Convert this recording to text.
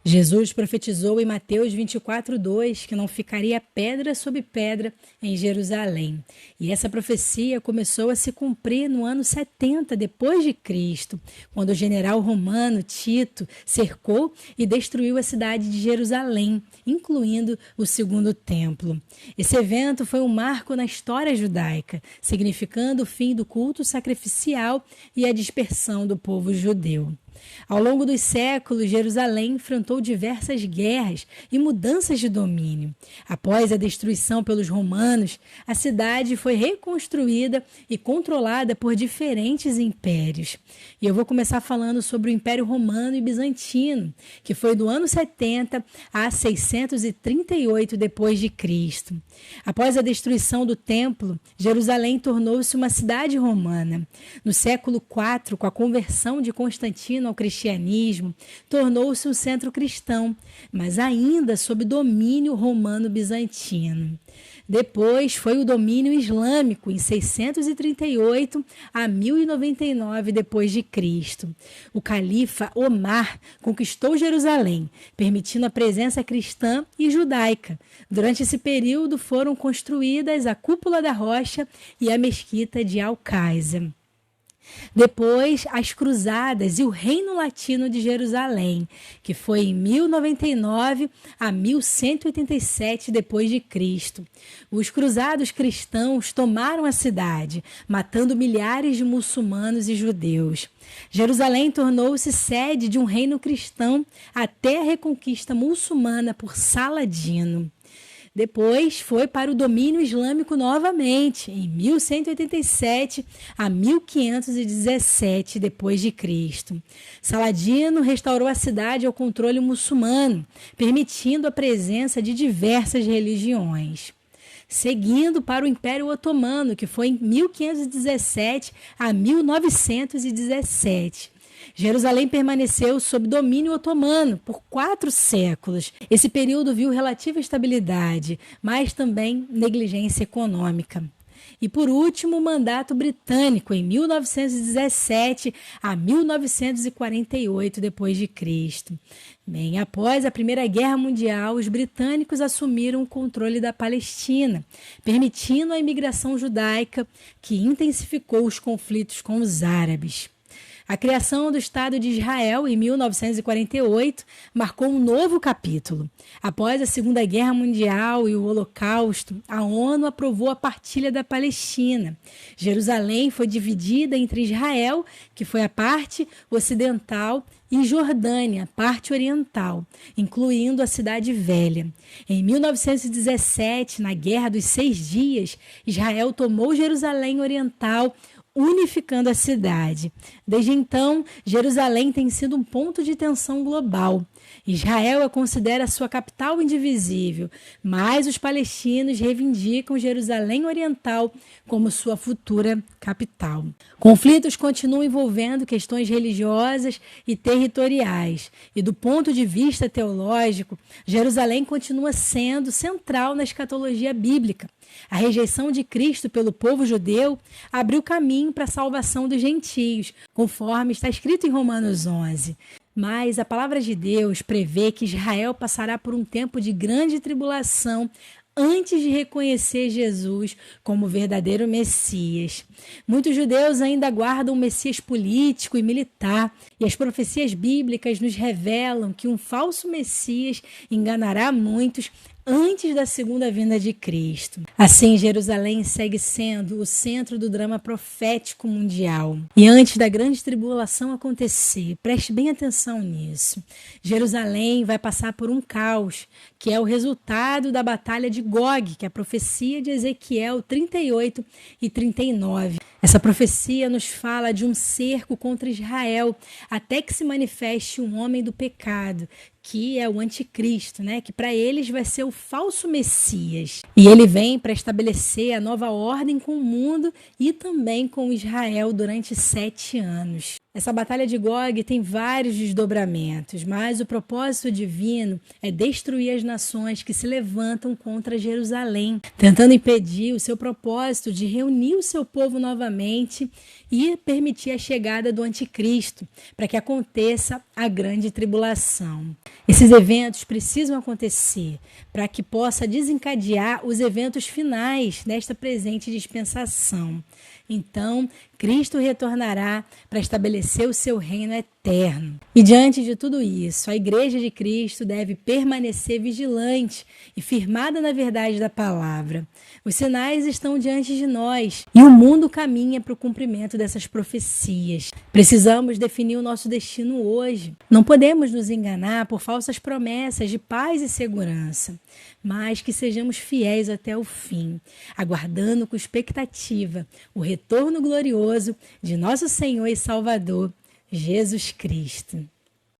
Jesus profetizou em Mateus 24:2 que não ficaria pedra sobre pedra em Jerusalém. E essa profecia começou a se cumprir no ano 70 depois de Cristo, quando o general romano Tito cercou e destruiu a cidade de Jerusalém, incluindo o segundo templo. Esse evento foi um marco na história judaica, significando o fim do culto sacrificial e a dispersão do povo judeu. Ao longo dos séculos, Jerusalém enfrentou diversas guerras e mudanças de domínio. Após a destruição pelos romanos, a cidade foi reconstruída e controlada por diferentes impérios. E eu vou começar falando sobre o Império Romano e Bizantino, que foi do ano 70 a 638 depois de Cristo. Após a destruição do templo, Jerusalém tornou-se uma cidade romana. No século IV, com a conversão de Constantino ao cristianismo, tornou-se um centro cristão, mas ainda sob domínio romano-bizantino. Depois foi o domínio islâmico em 638 a 1099 depois de Cristo. O califa Omar conquistou Jerusalém, permitindo a presença cristã e judaica. Durante esse período foram construídas a Cúpula da Rocha e a Mesquita de Al-Qaisa. Depois, as Cruzadas e o Reino Latino de Jerusalém, que foi em 1099 a 1187 depois de Cristo. Os cruzados cristãos tomaram a cidade, matando milhares de muçulmanos e judeus. Jerusalém tornou-se sede de um reino cristão até a reconquista muçulmana por Saladino. Depois foi para o domínio islâmico novamente, em 1187 a 1517 depois de Cristo. Saladino restaurou a cidade ao controle muçulmano, permitindo a presença de diversas religiões. Seguindo para o Império Otomano, que foi em 1517 a 1917. Jerusalém permaneceu sob domínio otomano por 4 séculos. Esse período viu relativa estabilidade, mas também negligência econômica. E, por último, o mandato britânico, em 1917 a 1948 depois de Cristo. Bem, após a Primeira Guerra Mundial, os britânicos assumiram o controle da Palestina, permitindo a imigração judaica, que intensificou os conflitos com os árabes. A criação do Estado de Israel, em 1948, marcou um novo capítulo. Após a Segunda Guerra Mundial e o Holocausto, a ONU aprovou a partilha da Palestina. Jerusalém foi dividida entre Israel, que foi a parte ocidental, e Jordânia, a parte oriental, incluindo a Cidade Velha. Em 1917, na Guerra dos 6 Dias, Israel tomou Jerusalém Oriental, unificando a cidade. Desde então, Jerusalém tem sido um ponto de tensão global. Israel a considera sua capital indivisível, mas os palestinos reivindicam Jerusalém Oriental como sua futura capital. Conflitos continuam envolvendo questões religiosas e territoriais, e do ponto de vista teológico, Jerusalém continua sendo central na escatologia bíblica. A rejeição de Cristo pelo povo judeu abriu caminho para a salvação dos gentios, conforme está escrito em Romanos 11. Mas a palavra de Deus prevê que Israel passará por um tempo de grande tribulação antes de reconhecer Jesus como verdadeiro Messias. Muitos judeus ainda aguardam um Messias político e militar, e as profecias bíblicas nos revelam que um falso Messias enganará muitos antes da segunda vinda de Cristo. Assim, Jerusalém segue sendo o centro do drama profético mundial. E antes da grande tribulação acontecer, preste bem atenção nisso, Jerusalém vai passar por um caos, que é o resultado da batalha de Gog, que é a profecia de Ezequiel 38 e 39. Essa profecia nos fala de um cerco contra Israel, até que se manifeste um homem do pecado, que é o anticristo, que para eles vai ser o falso Messias. E ele vem para estabelecer a nova ordem com o mundo e também com Israel durante 7 anos. Essa batalha de Gog tem vários desdobramentos, mas o propósito divino é destruir as nações que se levantam contra Jerusalém, tentando impedir o seu propósito de reunir o seu povo novamente e permitir a chegada do anticristo, para que aconteça a grande tribulação. Esses eventos precisam acontecer para que possa desencadear os eventos finais desta presente dispensação. Então, Cristo retornará para estabelecer o seu reino eterno. E diante de tudo isso, a Igreja de Cristo deve permanecer vigilante e firmada na verdade da palavra. Os sinais estão diante de nós e o mundo caminha para o cumprimento dessas profecias. Precisamos definir o nosso destino hoje. Não podemos nos enganar por falsas promessas de paz e segurança, mas que sejamos fiéis até o fim, aguardando com expectativa o retorno glorioso de nosso Senhor e Salvador, Jesus Cristo.